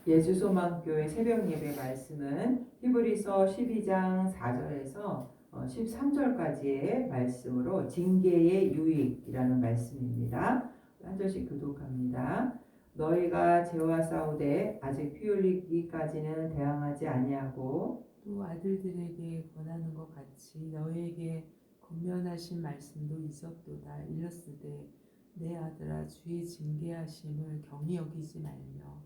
예수소망교회 새벽 예배 말씀은 히브리서 12장 4절에서 13절까지의 말씀으로 징계의 유익이라는 말씀입니다. 한 절씩 교독합니다. 너희가 죄와 싸우되 아직 피 흘리기까지는 대항하지 아니하고 또 아들들에게 권하는 것 같이 너희에게 권면하신 말씀도 있었도다. 일렀으되 내 아들아 주의 징계하심을 경히 여기지 말며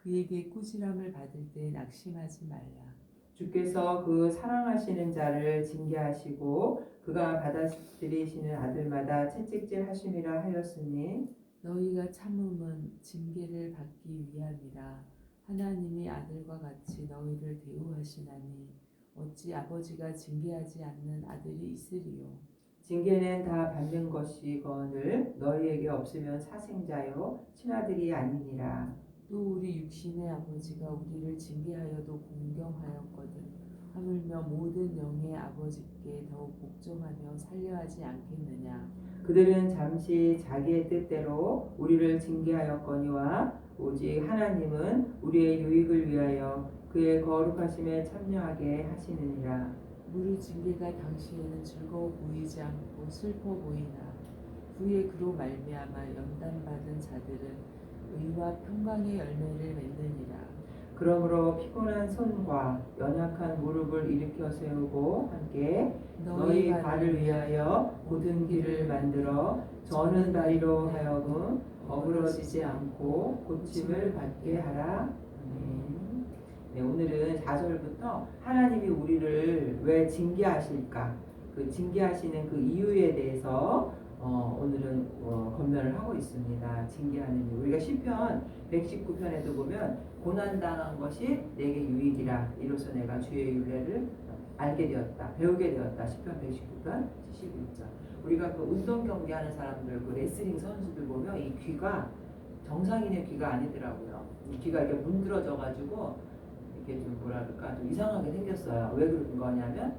그에게 꾸지람을 받을 때 낙심하지 말라. 주께서 그 사랑하시는 자를 징계하시고 그가 받아들이시는 아들마다 채찍질 하심이라 하였으니 너희가 참음은 징계를 받기 위함이라. 하나님이 아들과 같이 너희를 대우하시나니 어찌 아버지가 징계하지 않는 아들이 있으리요. 징계는 다 받는 것이거늘 너희에게 없으면 사생자요 친아들이 아니니라. 또 우리 육신의 아버지가 우리를 징계하여도 공경하였거든 하물며 모든 영의 아버지께 더욱 복종하며 살려하지 않겠느냐. 그들은 잠시 자기의 뜻대로 우리를 징계하였거니와 오직 하나님은 우리의 유익을 위하여 그의 거룩하심에 참여하게 하시느니라. 무릇 징계가 당시에는 즐거워 보이지 않고 슬퍼 보이나 후에 그로 말미암아 연단받은 자들은 의와 평강의 열매를 맺느니라. 그러므로 피곤한 손과 연약한 무릎을 일으켜 세우고 함께 너희 발을 위하여 곧은 길을 만들어 저는 다리로 하여금 어그러지지 않고 고침을 받게 하라. 아멘. 네, 오늘은 4절부터 하나님이 우리를 왜 징계하실까? 그 징계하시는 그 이유에 대해서 오늘은 권면을 하고 있습니다. 징계하는 이유. 우리가 시편 119편에도 보면 고난당한 것이 내게 유익이라 이로써 내가 주의 윤례를 알게 되었다. 배우게 되었다. 시편 119편 71절. 우리가 그 운동 경기하는 사람들, 그 레슬링 선수들 보면 이 귀가 정상인의 귀가 아니더라고요. 이 귀가 이렇게 문드러져 가지고 이렇게 좀 뭐랄까 좀 이상하게 생겼어요. 왜 그런 거냐면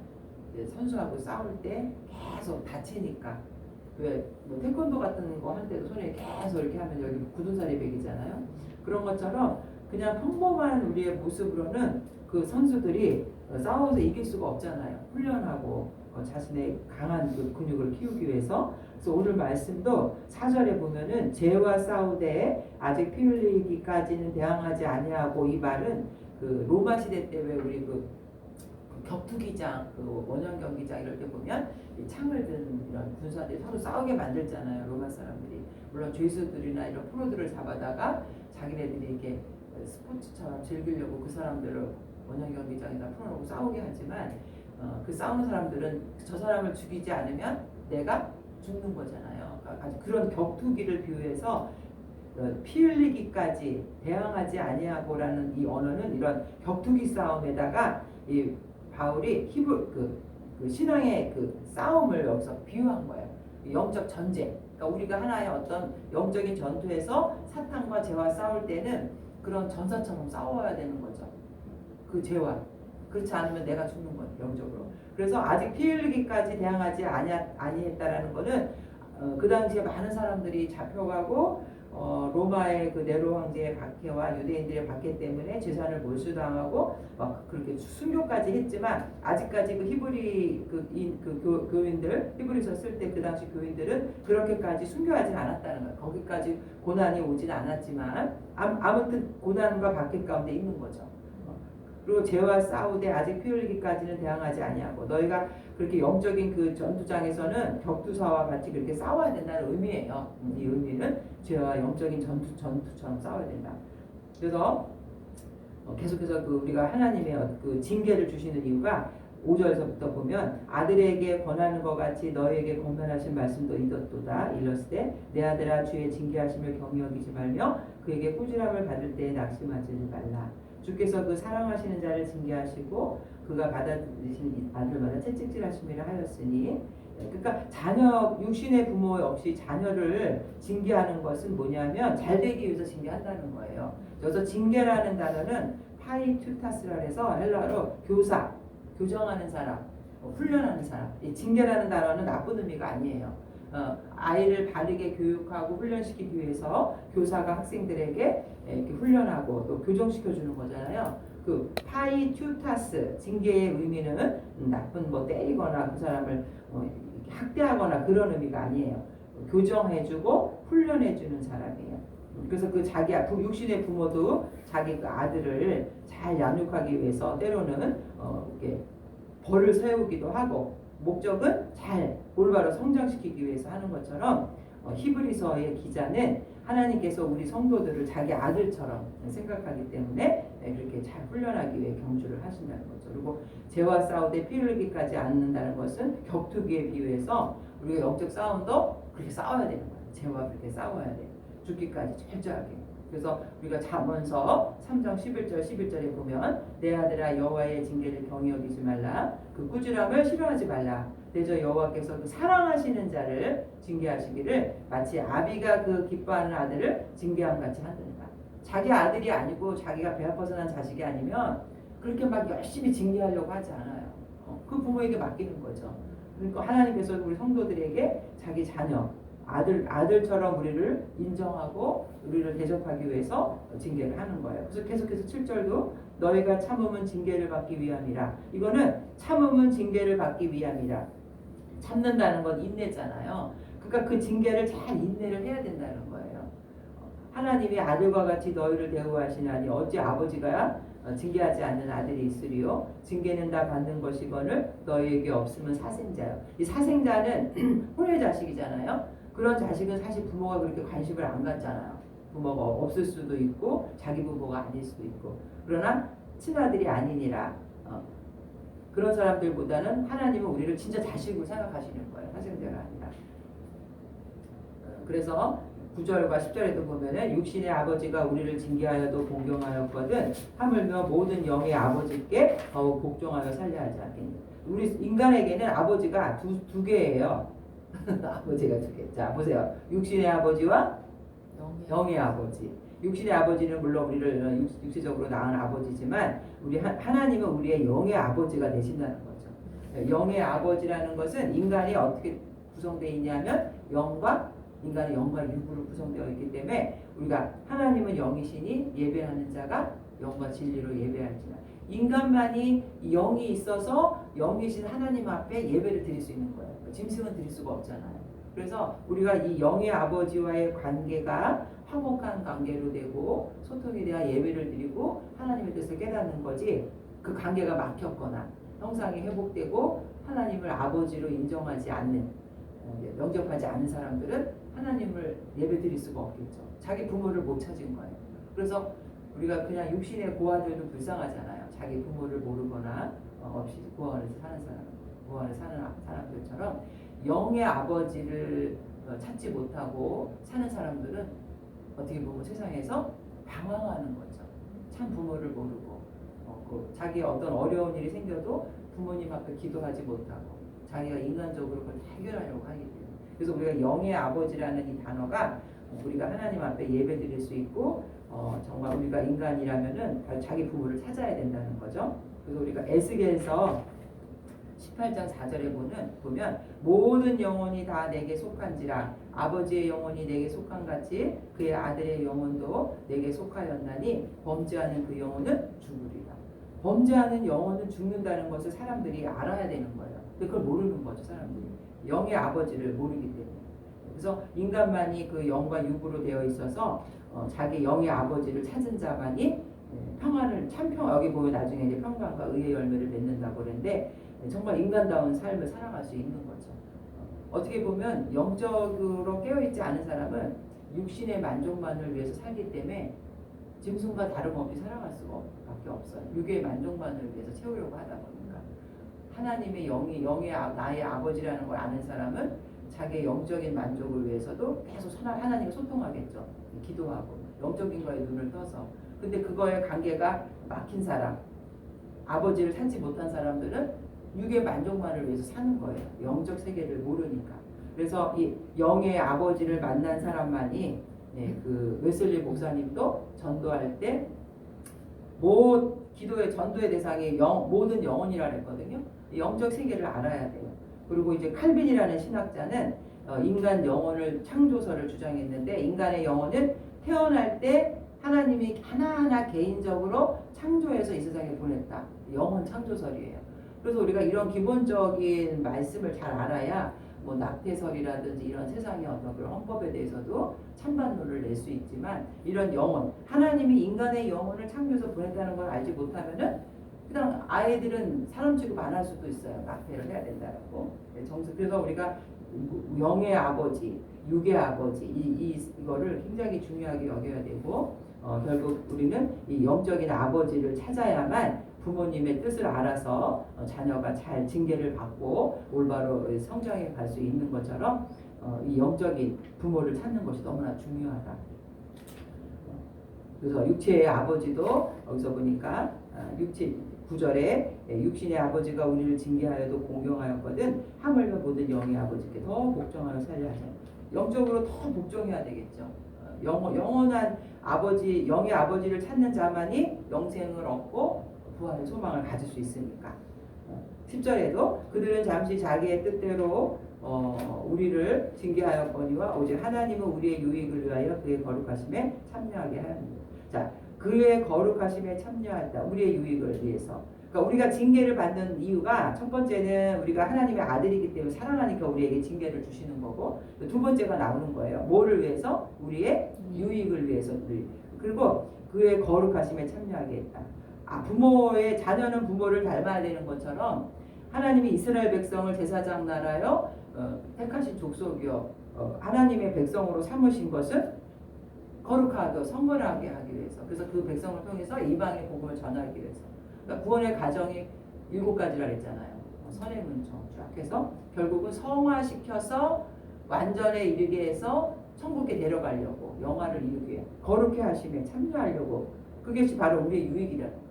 선수하고 싸울 때 계속 다치니까. 왜뭐 태권도 같은 거 할 때도 손에 계속 이렇게 하면 여기 굳은 살이 배기잖아요. 그런 것처럼 그냥 평범한 우리의 모습으로는 그 선수들이 싸워서 이길 수가 없잖아요. 훈련하고 자신의 강한 그 근육을 키우기 위해서. 그래서 오늘 말씀도 4절에 보면은 죄와 싸우되 아직 피 흘리기까지는 대항하지 아니하고, 이 말은 그 로마 시대 때 왜 우리 그 격투기장, 그 원형 경기장 이럴 때 보면 이 창을 든 이런 군사들이 서로 싸우게 만들잖아요. 로마 사람들이. 물론 죄수들이나 이런 프로들을 잡아다가 자기네들이 이렇게 스포츠처럼 즐기려고 그 사람들을 원형 경기장에다 풀어놓고 싸우게 하지만 그 싸우는 사람들은 저 사람을 죽이지 않으면 내가 죽는 거잖아요. 그러니까 그런 격투기를 비유해서 피 흘리기까지 대항하지 아니하고라는 이 언어는 이런 격투기 싸움에다가 이 바울이 그 신앙의 그 싸움을 여기서 비유한 거예요. 영적 전쟁. 그러니까 우리가 하나의 어떤 영적인 전투에서 사탄과 죄와 싸울 때는 그런 전사처럼 싸워야 되는 거죠. 그 죄와. 그렇지 않으면 내가 죽는 거예요. 영적으로. 그래서 아직 피 흘리기까지 대항하지 아니했다라는 거는 그 당시에 많은 사람들이 잡혀가고 로마의 그 네로 황제의 박해와 유대인들의 박해 때문에 재산을 몰수당하고 막 그렇게 순교까지 했지만 아직까지 그 히브리 교인들, 히브리서 쓸 때 그 당시 교인들은 그렇게까지 순교하진 않았다는 거예요. 거기까지 고난이 오진 않았지만 아무튼 고난과 박해 가운데 있는 거죠. 그리고 죄와 싸우되 아직 피 흘리기까지는 대항하지 아니하고, 너희가 그렇게 영적인 그 전투장에서는 격투사와 같이 그렇게 싸워야 된다는 의미예요. 이 의미는 죄와 영적인 전투처럼 싸워야 된다. 그래서 계속해서 그 우리가 하나님의 그 징계를 주시는 이유가 5절에서부터 보면 아들에게 권하는 것 같이 너희에게 권면하신 말씀도 이렇도다. 일렀으되 내 아들아 주의 징계하심을 경히 여기지 말며 그에게 꾸지람을 받을 때에 낙심하지 말라. 주께서 그 사랑하시는 자를 징계하시고 그가 받아들이신 아들마다 채찍질하심이라 하였으니, 그러니까 자녀, 육신의 부모 없이 자녀를 징계하는 것은 뭐냐면 잘되기 위해서 징계한다는 거예요. 그래서 징계라는 단어는 파이투타스라 해서 헬라어로 교사, 교정하는 사람, 훈련하는 사람. 이 징계라는 단어는 나쁜 의미가 아니에요. 아이를 바르게 교육하고 훈련시키기 위해서 교사가 학생들에게 이렇게 훈련하고 또 교정시켜 주는 거잖아요. 그 파이튜타스 징계의 의미는 나쁜 뭐 때리거나 그 사람을 학대하거나 그런 의미가 아니에요. 교정해주고 훈련해주는 사람이에요. 그래서 그 자기 육신의 부모도 자기 그 아들을 잘 양육하기 위해서 때로는 이렇게 벌을 세우기도 하고 목적은 잘 올바로 성장시키기 위해서 하는 것처럼 히브리서의 기자는 하나님께서 우리 성도들을 자기 아들처럼 생각하기 때문에 그렇게 잘 훈련하기 위해 경주를 하신다는 거죠. 그리고 죄와 싸우되 피를 흘리기까지 않는다는 것은 격투기에 비유해서 우리가 영적 싸움도 그렇게 싸워야 되는 거예요. 죄와 그렇게 싸워야 돼요. 죽기까지 철저하게. 그래서 우리가 잠언서 3장 11절에 보면 내 아들아 여호와의 징계를 경히 여기지 말라. 그 꾸지람을 싫어하지 말라. 대저 여호와께서 그 사랑하시는 자를 징계하시기를 마치 아비가 그 기뻐하는 아들을 징계함 같이 하느니라. 자기 아들이 아니고 자기가 배 아파서 난 자식이 아니면 그렇게 막 열심히 징계하려고 하지 않아요. 그 부모에게 맡기는 거죠. 그러니까 하나님께서 우리 성도들에게 자기 자녀 아들처럼 우리를 인정하고 우리를 대접하기 위해서 징계를 하는 거예요. 그래서 계속해서 7절도 너희가 참음은 징계를 받기 위함이라. 이거는 참음은 징계를 받기 위함이라. 참는다는 건 인내잖아요. 그러니까 그 징계를 잘 인내를 해야 된다는 거예요. 하나님이 아들과 같이 너희를 대우하시나니 어찌 아버지가 징계하지 않는 아들이 있으리요. 징계는 다 받는 것이거늘 너희에게 없으면 사생자요. 이 사생자는 혼의 자식이잖아요. 그런 자식은 사실 부모가 그렇게 관심을 안 갖잖아요. 부모가 없을 수도 있고 자기 부모가 아닐 수도 있고. 그러나 친아들이 아니니라. 그런 사람들보다는 하나님은 우리를 진짜 자식으로 생각하시는 거예요. 사생자가 아니라. 그래서 9절과 10절에도 보면은 육신의 아버지가 우리를 징계하여도 공경하였거든 하물며 모든 영의 아버지께 더욱 복종하여 살려 하지 않겠니. 우리 인간에게는 아버지가 두 개예요. 아버지가 두 개. 자 보세요. 육신의 아버지와 영의 아버지. 육신의 아버지는 물론 우리를 육체적으로 낳은 아버지지만 우리 하나님은 우리의 영의 아버지가 되신다는 거죠. 영의 아버지라는 것은 인간이 어떻게 구성되어 있냐면 인간의 영과 육으로 구성되어 있기 때문에 우리가 하나님은 영이시니 예배하는 자가 영과 진리로 예배할지라. 인간만이 영이 있어서 영이신 하나님 앞에 예배를 드릴 수 있는 거예요. 짐승은 드릴 수가 없잖아요. 그래서 우리가 이 영의 아버지와의 관계가 화목한 관계로 되고 소통에 대한 예배를 드리고 하나님의 뜻을 깨닫는 거지, 그 관계가 막혔거나 형상이 회복되고 하나님을 아버지로 인정하지 않는, 영접하지 않는 사람들은 하나님을 예배 드릴 수가 없겠죠. 자기 부모를 못 찾은 거예요. 그래서 우리가 그냥 육신의 고아들도 불쌍하잖아요. 자기 부모를 모르거나 없이 고아를 사는 사람들처럼 영의 아버지를 찾지 못하고 사는 사람들은 어떻게 보면 세상에서 방황하는 거죠. 참 부모를 모르고 자기 어떤 어려운 일이 생겨도 부모님 앞에 기도하지 못하고 자기가 인간적으로 그걸 해결하려고 하기 때문에. 그래서 우리가 영의 아버지라는 이 단어가 우리가 하나님 앞에 예배 드릴 수 있고 정말 우리가 인간이라면은 자기 부모를 찾아야 된다는 거죠. 그래서 우리가 에스겔서 18장 4절에 보면 모든 영혼이 다 내게 속한지라 아버지의 영혼이 내게 속한 같이 그의 아들의 영혼도 내게 속하였나니 범죄하는 그 영혼은 죽으리라. 범죄하는 영혼은 죽는다는 것을 사람들이 알아야 되는 거예요. 근데 그걸 모르는 거죠, 사람들이. 영의 아버지를 모르기 때문에. 그래서 인간만이 그 영과 육으로 되어 있어서 자기 영의 아버지를 찾은 자만이 여기 보면 나중에 이제 평강과 의의 열매를 맺는다고 그러는데 정말 인간다운 삶을 살아갈 수 있는 거죠. 어떻게 보면 영적으로 깨어있지 않은 사람은 육신의 만족만을 위해서 살기 때문에 짐승과 다름없이 살아갈 수가 밖에 없어요. 육의 만족만을 위해서 채우려고 하다 보니까. 하나님의 영의 나의 아버지라는 걸 아는 사람은 자기의 영적인 만족을 위해서도 계속 하나님과 소통하겠죠. 기도하고 영적인 거에 눈을 떠서. 근데 그거에 관계가 막힌 사람, 아버지를 찾지 못한 사람들은 육의 만족만을 위해서 사는 거예요. 영적 세계를 모르니까. 그래서 이 영의 아버지를 만난 사람만이 그 웨슬리 목사님도 전도할 때 기도의 전도의 대상이 모든 영혼이라 했거든요. 영적 세계를 알아야 돼요. 그리고 이제 칼빈이라는 신학자는 인간 영혼을 창조설을 주장했는데 인간의 영혼은 태어날 때 하나님이 하나하나 개인적으로 창조해서 이 세상에 보냈다. 영혼 창조설이에요. 그래서 우리가 이런 기본적인 말씀을 잘 알아야 뭐 낙태설이라든지 이런 세상의 어떤 그런 헌법에 대해서도 찬반론을 낼 수 있지만 이런 영혼, 하나님이 인간의 영혼을 창조해서 보냈다는 걸 알지 못하면은 그냥 아이들은 사람 취급 안 할 수도 있어요. 낙태를 해야 된다고. 그래서 우리가 영의 아버지, 육의 아버지 이거를 굉장히 중요하게 여겨야 되고 결국 우리는 이 영적인 아버지를 찾아야만 부모님의 뜻을 알아서 자녀가 잘 징계를 받고 올바로 성장해 갈 수 있는 것처럼 이 영적인 부모를 찾는 것이 너무나 중요하다. 그래서 육체의 아버지도 여기서 보니까 9절에 육신의 아버지가 우리를 징계하여도 공경하였거든 하물며 모든 영의 아버지께 더 복종하여 살려 하자. 영적으로 더 복종해야 되겠죠. 영원한 아버지, 영의 아버지를 찾는 자만이 영생을 얻고 부활의 소망을 가질 수 있으니까. 10절에도 그들은 잠시 자기의 뜻대로 우리를 징계하였거니와 오직 하나님은 우리의 유익을 위하여 그의 거룩하심에 참여하게 하였느니라. 자, 그의 거룩하심에 참여한다. 우리의 유익을 위해서. 그러니까 우리가 징계를 받는 이유가 첫 번째는 우리가 하나님의 아들이기 때문에 사랑하니까 우리에게 징계를 주시는 거고 두 번째가 나오는 거예요. 뭐를 위해서? 우리의 유익을 위해서. 그리고 그의 거룩하심에 참여하게 했다. 부모의 자녀는 부모를 닮아야 되는 것처럼 하나님이 이스라엘 백성을 제사장 나라요 택하신 족속이요 하나님의 백성으로 삼으신 것은 거룩하고 성결하게 하기 위해서. 그래서 그 백성을 통해서 이방의 복음을 전하기 위해서. 그러니까 구원의 과정이 7가지라 했잖아요. 선의 문청 쫙 해서 결국은 성화시켜서 완전에 이르게 해서 천국에 데려가려고 영화를 이루게 위해 거룩해 하심에 참여하려고 그것이 바로 우리의 유익이라는 거죠.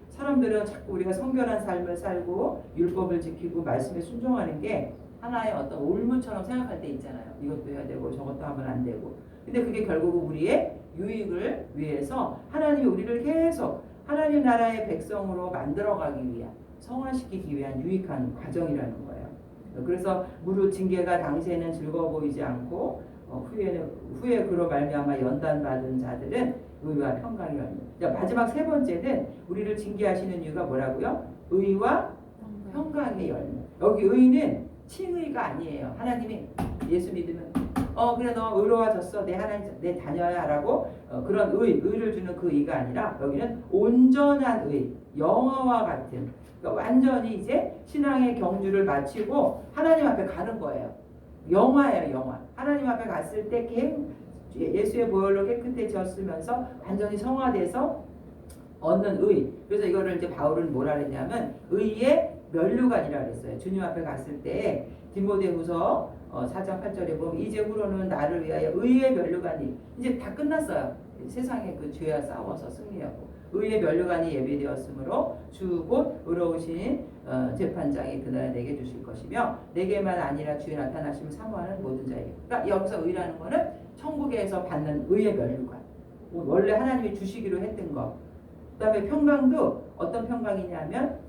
사람들은 자꾸 우리가 성결한 삶을 살고 율법을 지키고 말씀에 순종하는 게 하나의 어떤 올무처럼 생각할 때 있잖아요. 이것도 해야 되고 저것도 하면 안 되고. 근데 그게 결국은 우리의 유익을 위해서 하나님이 우리를 계속 하나님 나라의 백성으로 만들어가기 위한 성화시키기 위한 유익한 과정이라는 거예요. 그래서 무릇 징계가 당시에는 즐거워 보이지 않고 후에 그로 말미암아 연단받은 자들은 의와 평강이 열매. 마지막 세 번째는 우리를 징계하시는 이유가 뭐라고요? 의와 평강의 열매. 여기 의는 칭의가 아니에요. 하나님이 예수 믿으면 그래 너 의로워졌어 내 하나님 내 자녀야라고 그런 의를 주는 그 의가 아니라 여기는 온전한 의, 영화와 같은 그러니까 완전히 이제 신앙의 경주를 마치고 하나님 앞에 가는 거예요. 영화예요, 영화. 하나님 앞에 갔을 때 예수의 보혈로 깨끗해졌으면서 완전히 성화돼서 얻는 의. 그래서 이거를 이제 바울은 뭐라 그랬냐면 의의 면류관이라 그랬어요. 주님 앞에 갔을 때 디모데후서 4장 8절에 보면 이제후로는 나를 위하여 의의 면류관이 이제 다 끝났어요. 세상에 그 죄와 싸워서 승리하고 의의 면류관이 예비되었으므로 주 곧 의로우신 재판장이 그날 내게 주실 것이며 내게만 아니라 주의 나타나심을 사모하는 모든 자에게. 그러니까 여기서 의라는 거는 천국에서 받는 의의 면류관. 원래 하나님이 주시기로 했던 거. 그다음에 평강도 어떤 평강이냐면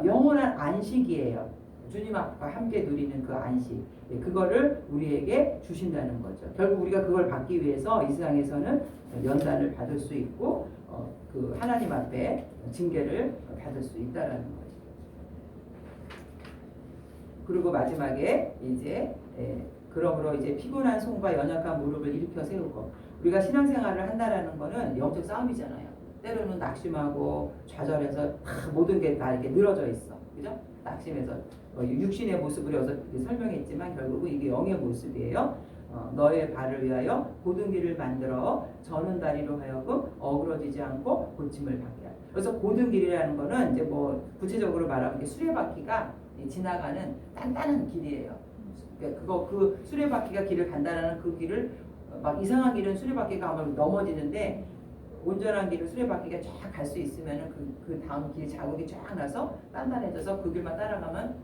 영원한 안식이에요. 주님 앞과 함께 누리는 그 안식. 그거를 우리에게 주신다는 거죠. 결국 우리가 그걸 받기 위해서 이 세상에서는 연단을 받을 수 있고 그 하나님 앞에 징계를 받을 수 있다라는 거죠. 그리고 마지막에 이제 그러므로 이제 피곤한 손과 연약한 무릎을 일으켜 세우고 우리가 신앙생활을 한다라는 거는 영적 싸움이잖아요. 때로는 낙심하고 좌절해서 모든 게 다 이렇게 늘어져 있어. 그죠? 낙심해서 육신의 모습을 여기서 설명했지만 결국은 이게 영의 모습이에요. 너의 발을 위하여 고든 길을 만들어 저는 다리로 하여금 어그러지지 않고 고침을 받게 하라. 그래서 고든 길이라는 거는 이제 뭐 구체적으로 말하면 수레바퀴가 지나가는 단단한 길이에요. 그러니까 그 수레바퀴가 길을 간다라는 그 길을 막 이상한 길은 수레바퀴가 아마 넘어지는데 온전한 길을 수레바퀴가 쫙 갈 수 있으면은 그 다음 길 자국이 쫙 나서 단단해져서 그 길만 따라가면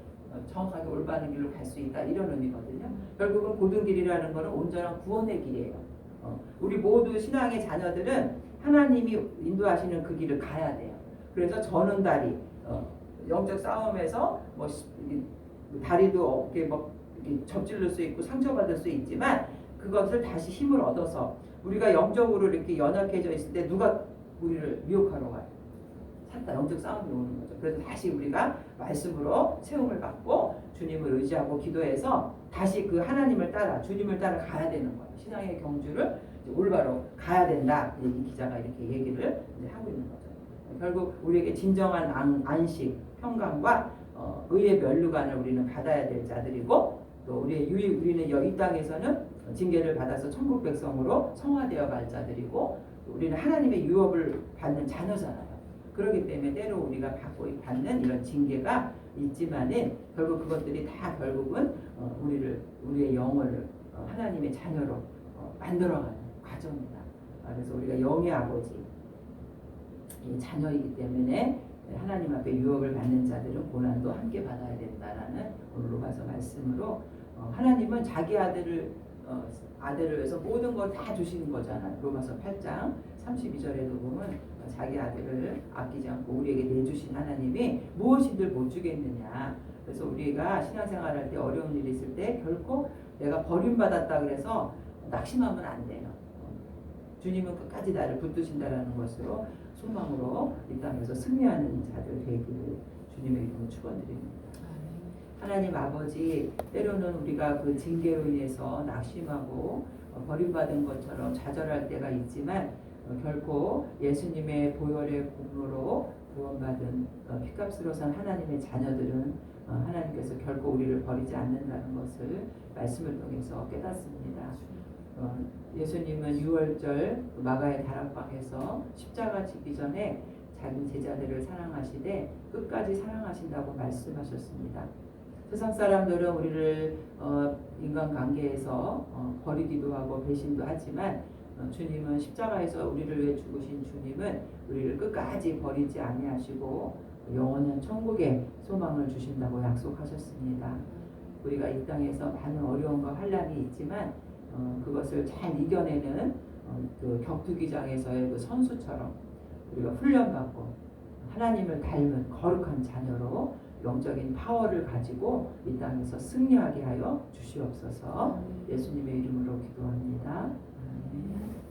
정확하게 올바른 길로 갈 수 있다 이런 의미거든요. 결국은 고든 길이라는 것은 온전한 구원의 길이에요. 우리 모두 신앙의 자녀들은 하나님이 인도하시는 그 길을 가야 돼요. 그래서 저는 다리 영적 싸움에서 뭐 다리도 어깨 뭐 이렇게 접질릴 수 있고 상처받을 수 있지만 그것을 다시 힘을 얻어서 우리가 영적으로 이렇게 연약해져 있을 때 누가 우리를 미혹하러 와요? 샀다. 영적 싸움이 오는 거죠. 그래서 다시 우리가 말씀으로 채움을 받고 주님을 의지하고 기도해서 다시 그 하나님을 따라 주님을 따라 가야 되는 거예요. 신앙의 경주를 이제 올바로 가야 된다. 이 기자가 이렇게 얘기를 이제 하고 있는 거죠. 결국 우리에게 진정한 안식, 평강과 의의 면류관을 우리는 받아야 될 자들이고 또 우리는 이 땅에서는 징계를 받아서 천국 백성으로 성화되어 갈 자들이고 우리는 하나님의 유업을 받는 자녀잖아요. 그렇기 때문에 때로 우리가 받는 이런 징계가 있지만은 결국 그것들이 다 결국은 우리의 영혼을 하나님의 자녀로 만들어가는 과정이다. 그래서 우리가 영의 아버지 자녀이기 때문에 하나님 앞에 유업을 받는 자들은 고난도 함께 받아야 된다라는 오늘 로마서 말씀으로 하나님은 자기 아들을 위해서 모든 걸 다 주시는 거잖아요. 로마서 8장 32절에도 보면 자기 아들을 아끼지 않고 우리에게 내주신 하나님이 무엇인들 못 주겠느냐. 그래서 우리가 신앙생활할 때 어려운 일이 있을 때 결코 내가 버림받았다 그래서 낙심하면 안 돼요. 주님은 끝까지 나를 붙드신다라는 것으로 소망으로 이 땅에서 승리하는 자들 되기를 주님의 이름으로 축원드립니다. 하나님 아버지, 때로는 우리가 그 징계로 인해서 낙심하고 버림받은 것처럼 좌절할 때가 있지만 결코 예수님의 보혈의 공로로 구원받은 피값으로 산 하나님의 자녀들은 하나님께서 결코 우리를 버리지 않는다는 것을 말씀을 통해서 깨닫습니다. 예수님은 6월절 마가의 다락방에서 십자가 지기 전에 자기 제자들을 사랑하시되 끝까지 사랑하신다고 말씀하셨습니다. 세상 사람들은 우리를 인간관계에서 버리기도 하고 배신도 하지만 주님은 십자가에서 우리를 위해 죽으신 주님은 우리를 끝까지 버리지 아니하시고 영원한 천국에 소망을 주신다고 약속하셨습니다. 우리가 이 땅에서 많은 어려움과 환난이 있지만 그것을 잘 이겨내는 그 격투기장에서의 그 선수처럼 우리가 훈련받고 하나님을 닮은 거룩한 자녀로 영적인 파워를 가지고 이 땅에서 승리하게 하여 주시옵소서. 예수님의 이름으로 기도합니다. 아멘.